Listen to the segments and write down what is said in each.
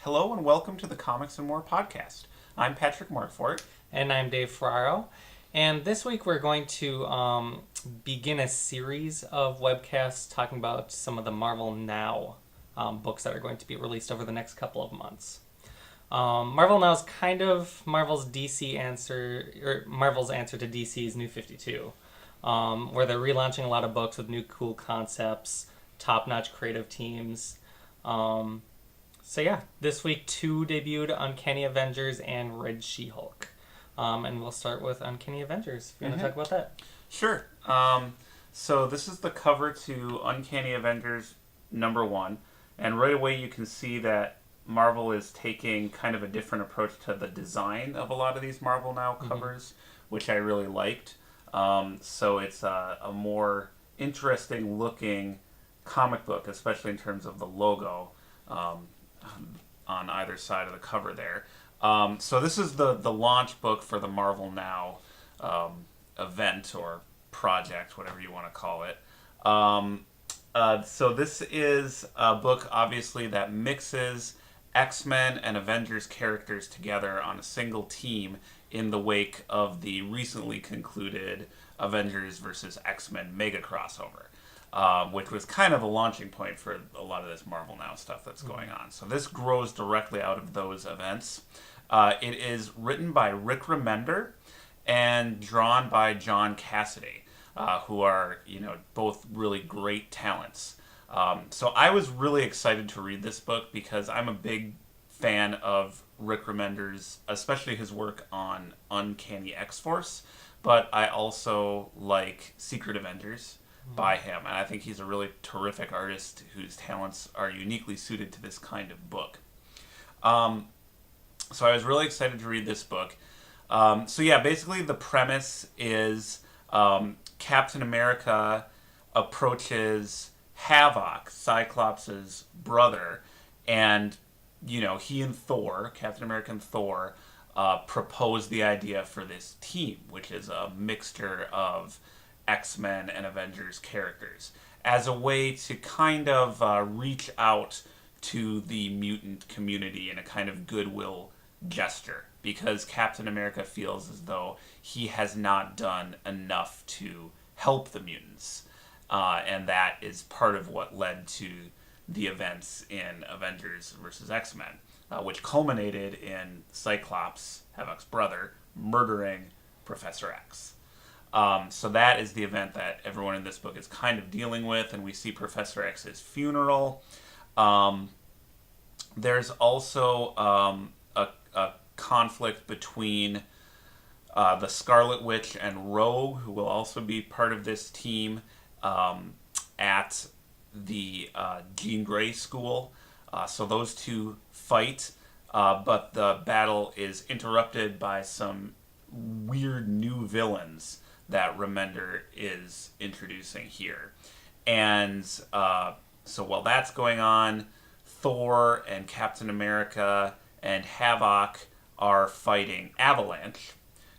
Hello and welcome to the Comics and More podcast. I'm Patrick Markfort. And I'm Dave Ferraro. And this week we're going to begin a series of webcasts talking about some of the Marvel Now books that are going to be released over the next couple of months. Marvel Now is kind of Marvel's answer to DC's New 52, where they're relaunching a lot of books with new cool concepts, top-notch creative teams. So yeah, this week 2 debuted, Uncanny Avengers and Red She-Hulk. And we'll start with Uncanny Avengers, if you want to talk about that. Sure. So this is the cover to Uncanny Avengers #1. And right away you can see that Marvel is taking kind of a different approach to the design of a lot of these Marvel Now covers, which I really liked. So it's a more interesting looking comic book, especially in terms of the logo on either side of the cover there. So this is the launch book for the Marvel Now event or project, whatever you want to call it. So this is a book, obviously, that mixes X-Men and Avengers characters together on a single team in the wake of the recently concluded Avengers versus X-Men mega crossover. Which was kind of a launching point for a lot of this Marvel Now stuff that's going on. So this grows directly out of those events. It is written by Rick Remender and drawn by John Cassaday, who are, both really great talents. So I was really excited to read this book because I'm a big fan of Rick Remender's, especially his work on Uncanny X-Force, but I also like Secret Avengers by him, and I think he's a really terrific artist whose talents are uniquely suited to this kind of book. So I was really excited to read this book. Basically the premise is Captain America approaches Havoc, Cyclops' brother, and he and Thor, Captain America and Thor, propose the idea for this team, which is a mixture of X-Men and Avengers characters, as a way to kind of reach out to the mutant community in a kind of goodwill gesture, because Captain America feels as though he has not done enough to help the mutants, and that is part of what led to the events in Avengers versus X-Men, which culminated in Cyclops, Havoc's brother, murdering Professor X. So that is the event that everyone in this book is kind of dealing with, and we see Professor X's funeral. There's also a conflict between the Scarlet Witch and Rogue, who will also be part of this team at the Jean Grey School. So those two fight, but the battle is interrupted by some weird new villains that Remender is introducing here. And so while that's going on, Thor and Captain America and Havoc are fighting Avalanche,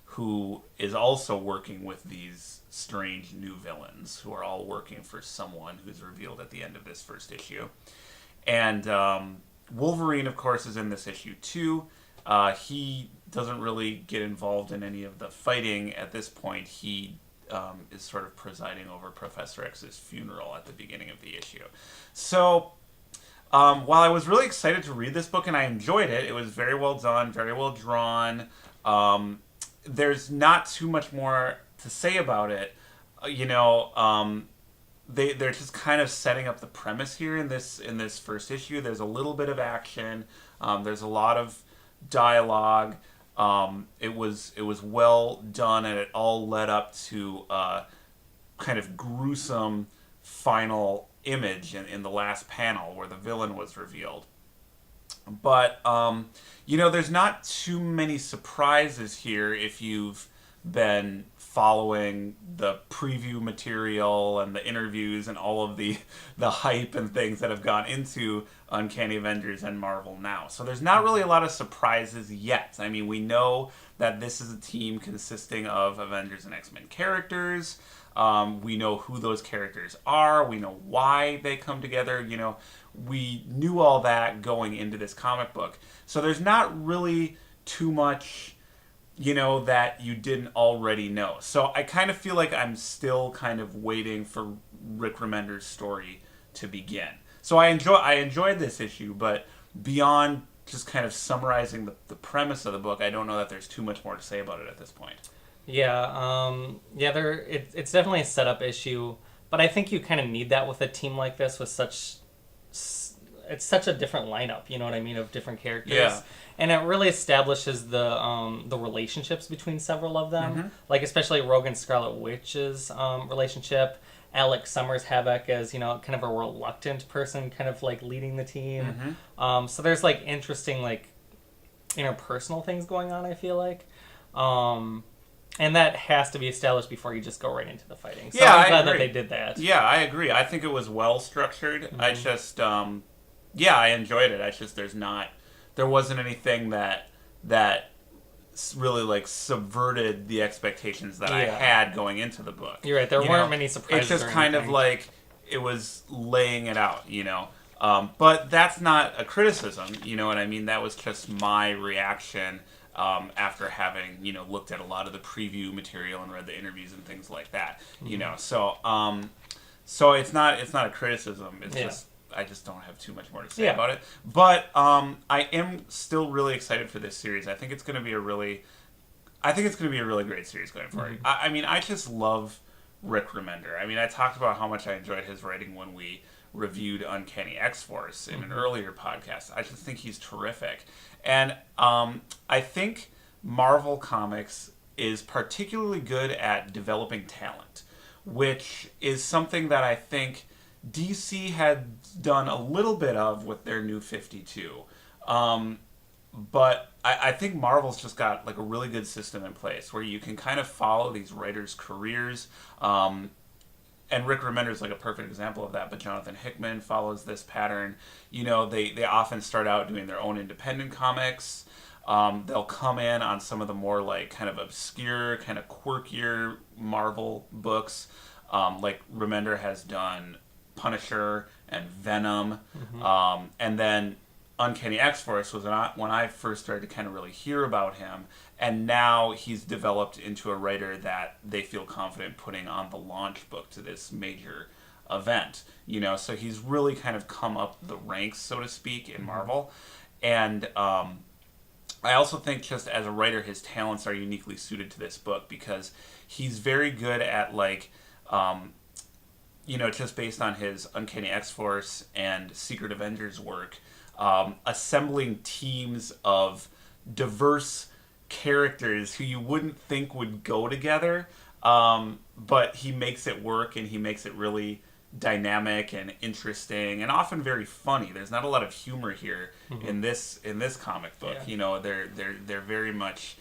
who is also working with these strange new villains who are all working for someone who's revealed at the end of this first issue. And Wolverine, of course, is in this issue too. He doesn't really get involved in any of the fighting at this point. He is sort of presiding over Professor X's funeral at the beginning of the issue. So while I was really excited to read this book and I enjoyed it, it was very well done, very well drawn. There's not too much more to say about it. They're just kind of setting up the premise here in this first issue. There's a little bit of action. There's a lot of dialogue. It was well done, and it all led up to a kind of gruesome final image in the last panel where the villain was revealed. But there's not too many surprises here if you've been following the preview material and the interviews and all of the hype and things that have gone into Uncanny Avengers and Marvel Now. So there's not really a lot of surprises yet. I mean, we know that this is a team consisting of Avengers and X-Men characters. We know who those characters are. We know why they come together. we knew all that going into this comic book. So there's not really too much, that you didn't already know. So I kind of feel like I'm still kind of waiting for Rick Remender's story to begin. So I enjoyed this issue, but beyond just kind of summarizing the premise of the book, I don't know that there's too much more to say about it at this point. It's definitely a setup issue, but I think you kind of need that with a team like this with it's such a different lineup, you know what I mean, of different characters. Yeah. And it really establishes the relationships between several of them, Mm-hmm. like especially Rogue and Scarlet Witch's relationship. Alex Summers Havoc as kind of a reluctant person, kind of like leading the team. Mm-hmm. So there's like interesting like interpersonal things going on. I feel like. And that has to be established before you just go right into the fighting. So I'm glad that they did that. Yeah, I agree. I think it was well structured. Mm-hmm. I just, I enjoyed it. I just, there wasn't anything that really like subverted the expectations that I had going into the book. You're right. There weren't many surprises. It's just kind of like it was laying it out, But that's not a criticism, you know what I mean? That was just my reaction. After having looked at a lot of the preview material and read the interviews and things like that, so it's not a criticism. It's just I just don't have too much more to say about it. But I am still really excited for this series. I think it's going to be a really great series going forward. Mm-hmm. I just love Rick Remender. I mean, I talked about how much I enjoyed his writing when we reviewed Uncanny X-Force in an earlier podcast. I just think he's terrific. And I think Marvel Comics is particularly good at developing talent, which is something that I think DC had done a little bit of with their New 52. But I think Marvel's just got like a really good system in place where you can kind of follow these writers' careers. And Rick Remender is like a perfect example of that, but Jonathan Hickman follows this pattern. They often start out doing their own independent comics. They'll come in on some of the more like kind of obscure, kind of quirkier Marvel books. Like Remender has done Punisher and Venom. And then Uncanny X-Force was when I first started to kind of really hear about him. And now he's developed into a writer that they feel confident putting on the launch book to this major event. So he's really kind of come up the ranks, so to speak, in Marvel. And I also think just as a writer, his talents are uniquely suited to this book because he's very good at like, just based on his Uncanny X-Force and Secret Avengers work, assembling teams of diverse characters who you wouldn't think would go together, but he makes it work and he makes it really dynamic and interesting and often very funny. There's not a lot of humor here in this comic book. They're very much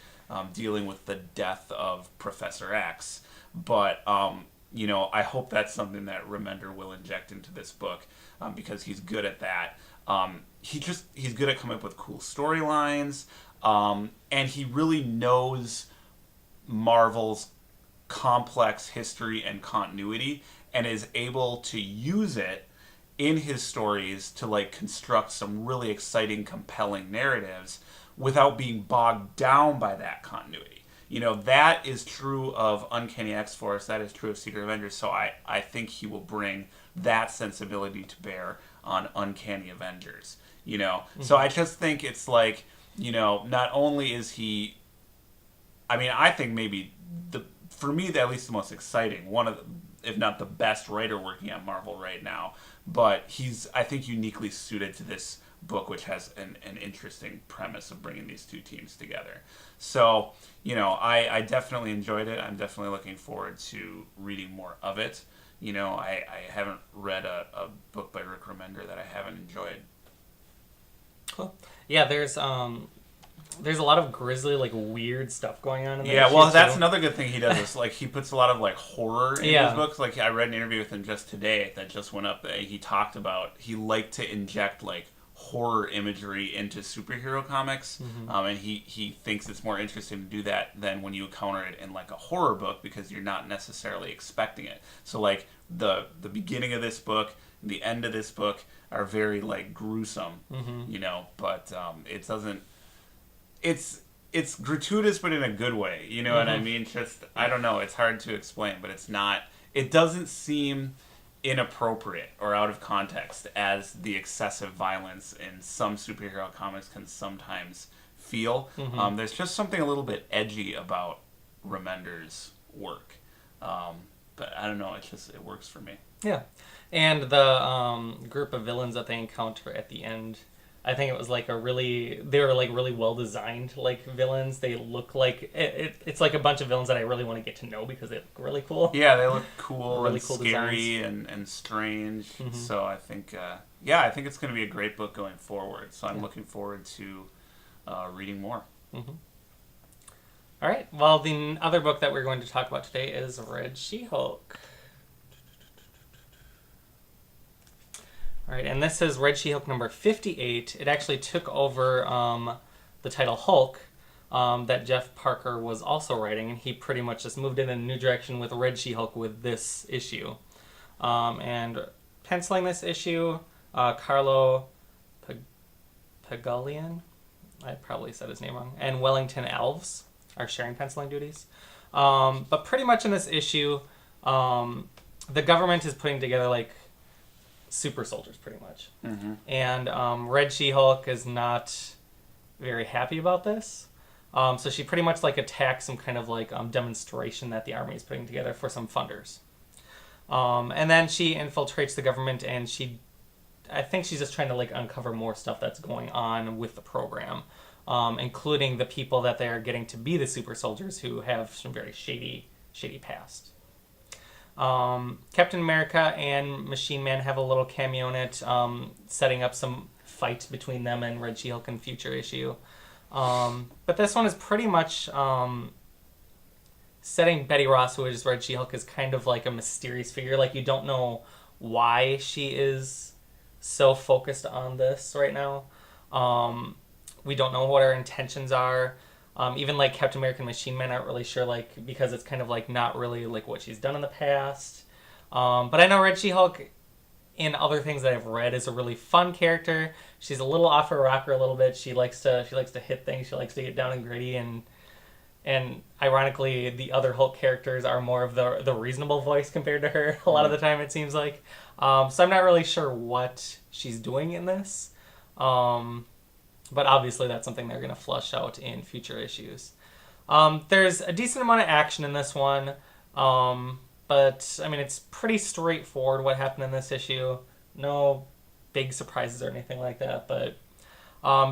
dealing with the death of Professor X, but I hope that's something that Remender will inject into this book because he's good at that. He's good at coming up with cool storylines. And he really knows Marvel's complex history and continuity and is able to use it in his stories to like construct some really exciting, compelling narratives without being bogged down by that continuity. That is true of Uncanny X-Force. That is true of Secret Avengers. So I think he will bring that sensibility to bear on Uncanny Avengers. So I just think it's like, not only is he, I think maybe for me, at least the most exciting, one of the, if not the best writer working at Marvel right now, but he's, I think, uniquely suited to this book, which has an interesting premise of bringing these two teams together. So, I definitely enjoyed it. I'm definitely looking forward to reading more of it. I haven't read a book by Rick Remender that I haven't enjoyed. Cool. Yeah, there's a lot of grisly, like, weird stuff going on in there. Yeah, well, that's another good thing he does. Is, like, he puts a lot of, like, horror in his books. Like, I read an interview with him just today that just went up. He talked about he liked to inject, like, horror imagery into superhero comics. And he thinks it's more interesting to do that than when you encounter it in, like, a horror book because you're not necessarily expecting it. So, like, the beginning of this book the end of this book are very like gruesome, but it doesn't. It's gratuitous, but in a good way. You know what I mean? Just I don't know. It's hard to explain, but it's not. It doesn't seem inappropriate or out of context as the excessive violence in some superhero comics can sometimes feel. There's just something a little bit edgy about Remender's work, but I don't know. It works for me. Yeah, and the group of villains that they encounter at the end, I think it was like they were like really well designed like villains. They look like it's like a bunch of villains that I really want to get to know because they look really cool. Yeah, they look cool really and cool scary and strange. So I think I think it's going to be a great book going forward. So I'm looking forward to reading more. All right. Well, the other book that we're going to talk about today is Red She-Hulk. All right, and this is Red She-Hulk number 58. It actually took over the title Hulk that Jeff Parker was also writing, and he pretty much just moved in a new direction with Red She-Hulk with this issue. And penciling this issue, Carlo Pagalian, I probably said his name wrong, and Wellington Alves are sharing penciling duties. But pretty much in this issue, the government is putting together like super soldiers pretty much. And Red She-Hulk is not very happy about this. So she pretty much like attacks some kind of like demonstration that the army is putting together for some funders. And then she infiltrates the government and I think she's just trying to like uncover more stuff that's going on with the program, including the people that they are getting to be the super soldiers who have some very shady past. Captain America and Machine Man have a little cameo in it, setting up some fight between them and Red She-Hulk in future issue. But this one is pretty much setting Betty Ross, who is Red She-Hulk, as kind of like a mysterious figure. Like, you don't know why she is so focused on this right now. We don't know what her intentions are. Even like Captain America and Machine Man aren't really sure, like, because it's kind of like not really like what she's done in the past. But I know Red She-Hulk, in other things that I've read, is a really fun character. She's a little off her rocker a little bit. She likes to hit things. She likes to get down and gritty, and ironically, the other Hulk characters are more of the reasonable voice compared to her. A lot of the time, it seems like. So I'm not really sure what she's doing in this. But obviously that's something they're going to flush out in future issues. There's a decent amount of action in this one, but I mean it's pretty straightforward what happened in this issue. No big surprises or anything like that, but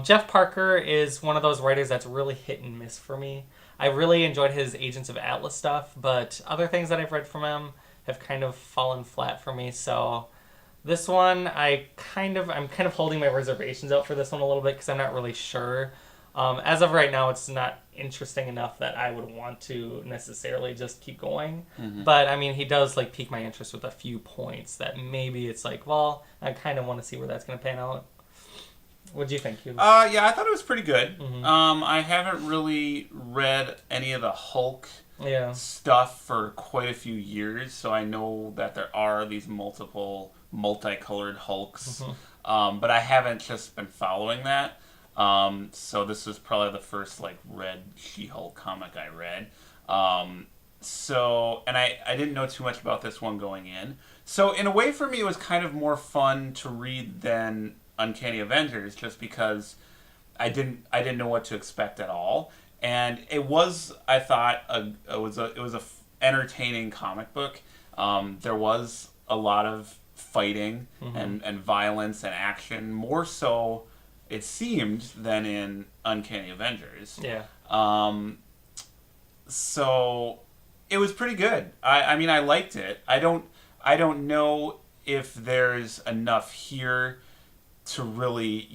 Jeff Parker is one of those writers that's really hit and miss for me. I really enjoyed his Agents of Atlas stuff, but other things that I've read from him have kind of fallen flat for me, so this one, I'm kind of holding my reservations out for this one a little bit because I'm not really sure. As of right now, it's not interesting enough that I would want to necessarily just keep going. But I mean, he does like pique my interest with a few points that maybe it's like, well, I kind of want to see where that's going to pan out. What do you think? Yeah, I thought it was pretty good. I haven't really read any of the Hulk stuff for quite a few years, so I know that there are these multicolored Hulks, but I haven't just been following that. So this was probably the first like Red She-Hulk comic I read. And I didn't know too much about this one going in. So in a way, for me, it was kind of more fun to read than Uncanny Avengers, just because I didn't know what to expect at all. And it was, I thought, it was a entertaining comic book. There was a lot of fighting and violence and action, more so it seemed than in Uncanny Avengers. Yeah. So it was pretty good. I mean, I liked it. I don't know if there's enough here to really,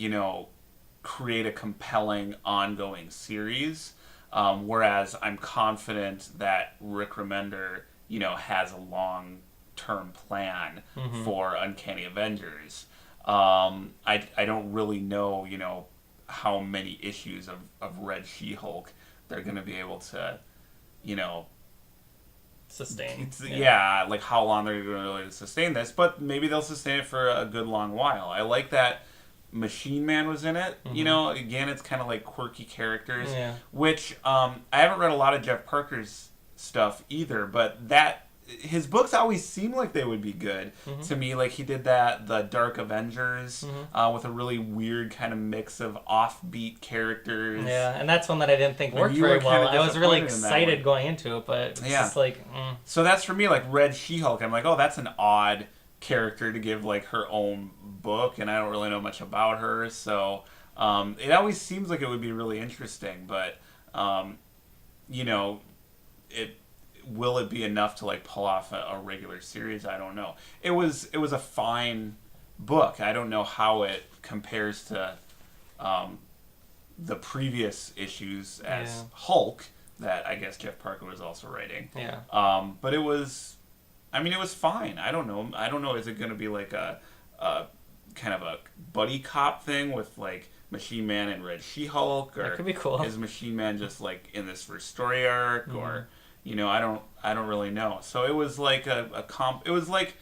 create a compelling ongoing series. Whereas I'm confident that Rick Remender, has a long-term plan for Uncanny Avengers. I don't really know, how many issues of Red She-Hulk they're going to be able to, sustain. Like how long they're going to really sustain this, but maybe they'll sustain it for a good long while. I like that Machine Man was in it. You know, again, it's kind of like quirky characters, which I haven't read a lot of Jeff Parker's stuff either, but his books always seem like they would be good to me. Like he did the Dark Avengers with a really weird kind of mix of offbeat characters. Yeah, and that's one that I didn't think worked very well. I was really excited going into it, but it's just like... So that's for me, like Red She-Hulk. I'm like, oh, that's an odd character to give like her own book, and I don't really know much about her, so it always seems like it would be really interesting, but you know, will it be enough to like pull off a regular series? I don't know. It was a fine book. I don't know how it compares to the previous issues as Hulk that I guess Jeff Parker was also writing. Yeah. But it was fine. I don't know. Is it going to be like a kind of a buddy cop thing with like Machine Man and Red She-Hulk, or that could be cool. Is Machine Man just like in this first story arc, or you know, I don't really know. So it was like a comp. It was like,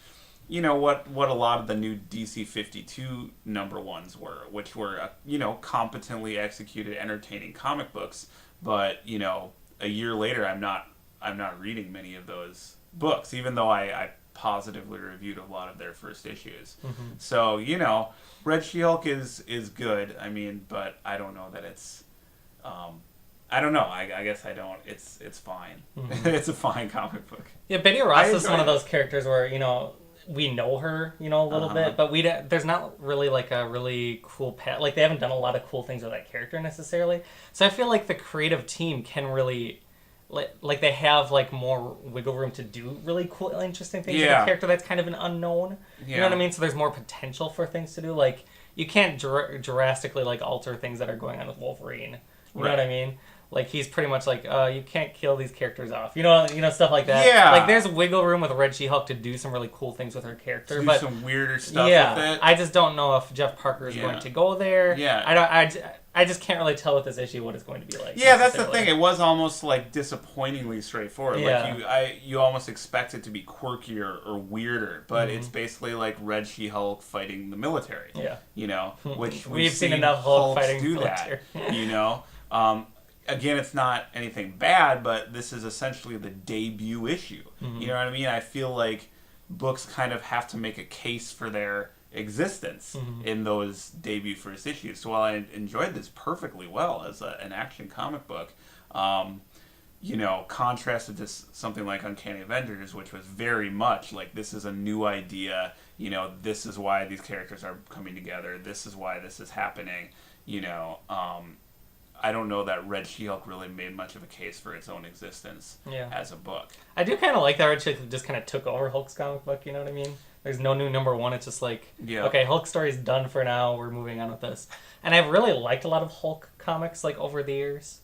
you know, what a lot of the new DC 52 number ones were, which were you know, competently executed, entertaining comic books. But you know, a year later, I'm not reading many of those books, even though I positively reviewed a lot of their first issues. So you know, Red She-Hulk is good. I mean, but I don't know that it's. I don't know. I guess I don't. It's fine. It's a fine comic book. Yeah, Betty Ross is one of those characters where, you know, we know her, you know, a little bit, but there's not really like a really cool path. Like they haven't done a lot of cool things with that character necessarily. So I feel like the creative team can really, like they have like more wiggle room to do really cool, interesting things with a character that's kind of an unknown. You know what I mean? So there's more potential for things to do. Like you can't drastically like alter things that are going on with Wolverine. You know what I mean? Like he's pretty much like, you can't kill these characters off, you know, stuff like that. Yeah. Like there's wiggle room with Red She-Hulk to do some really cool things with her character, do but some weirder stuff with it. I just don't know if Jeff Parker is going to go there. Yeah. I just can't really tell with this issue what it's going to be like. Yeah, that's the thing. It was almost like disappointingly straightforward. Yeah. Like you almost expect it to be quirkier or weirder, but it's basically like Red She-Hulk fighting the military. Yeah. You know, which we've seen enough Hulk fighting do military. that. You know. Again, it's not anything bad, but this is essentially the debut issue. You know what I mean? I feel like books kind of have to make a case for their existence in those debut first issues. So while I enjoyed this perfectly well as an action comic book, you know, contrasted to something like Uncanny Avengers, which was very much like, this is a new idea, you know, this is why these characters are coming together, this is why this is happening, you know, I don't know that Red She-Hulk really made much of a case for its own existence as a book. I do kind of like that Red She-Hulk just kind of took over Hulk's comic book, you know what I mean? There's no new number one. It's just like, okay, Hulk story's done for now. We're moving on with this. And I've really liked a lot of Hulk comics like over the years,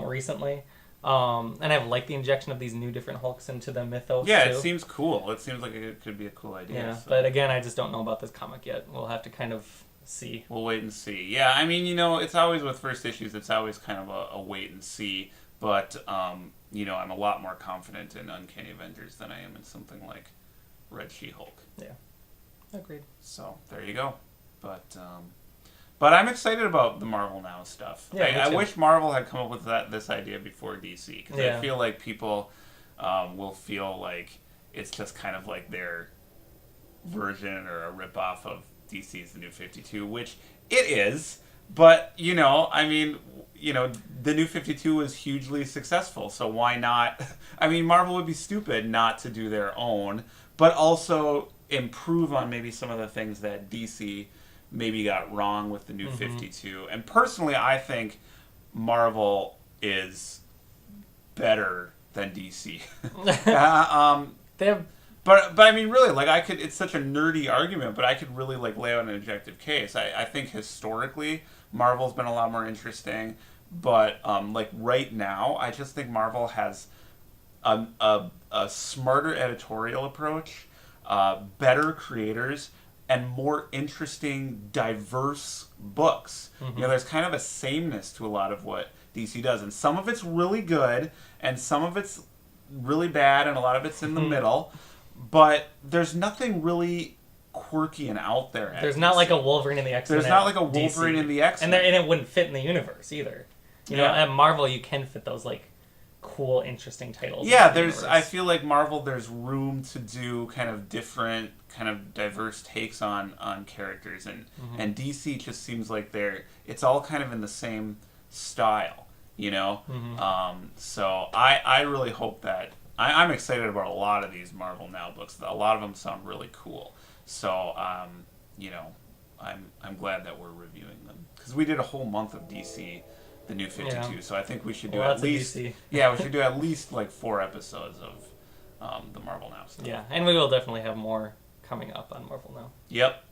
recently. And I've liked the injection of these new different Hulks into the mythos, too. It seems cool. It seems like it could be a cool idea. Yeah, so. But again, I just don't know about this comic yet. We'll have to kind of see. We'll wait and see. Yeah, I mean, you know, it's always with first issues, it's always kind of a wait and see. But, you know, I'm a lot more confident in Uncanny Avengers than I am in something like Red She-Hulk. Yeah, agreed. So, there you go. But I'm excited about the Marvel Now stuff. Yeah, I wish Marvel had come up with this idea before DC, because I feel like people will feel like it's just kind of like their version or a ripoff of DC's The New 52, which it is, but, you know, I mean, you know, The New 52 was hugely successful, so why not? I mean, Marvel would be stupid not to do their own, but also improve on maybe some of the things that DC maybe got wrong with The New 52. And personally, I think Marvel is better than DC. They have... But I mean, really, like, it's such a nerdy argument, but I could really, like, lay out an objective case. I think historically, Marvel's been a lot more interesting, but, like, right now, I just think Marvel has a smarter editorial approach, better creators, and more interesting, diverse books. You know, there's kind of a sameness to a lot of what DC does, and some of it's really good, and some of it's really bad and a lot of it's in the middle. But there's nothing really quirky and out there. There's not like a Wolverine in the X-Men. There's not like a Wolverine DC. in the X-Men. And it wouldn't fit in the universe either. You know, at Marvel you can fit those like cool, interesting titles. Yeah, I feel like Marvel, there's room to do kind of different, kind of diverse takes on characters, and DC just seems like it's all kind of in the same style, you know. So I really hope that I'm excited about a lot of these Marvel Now books. A lot of them sound really cool. So you know, I'm glad that we're reviewing them because we did a whole month of DC. The New 52, yeah. So I think we should do at least we should do at least like 4 episodes of the Marvel Now stuff. Yeah, and we will definitely have more coming up on Marvel Now. Yep.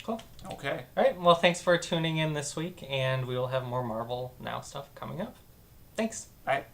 Cool. Okay. All right. Well, thanks for tuning in this week, and we will have more Marvel Now stuff coming up. Thanks. Bye.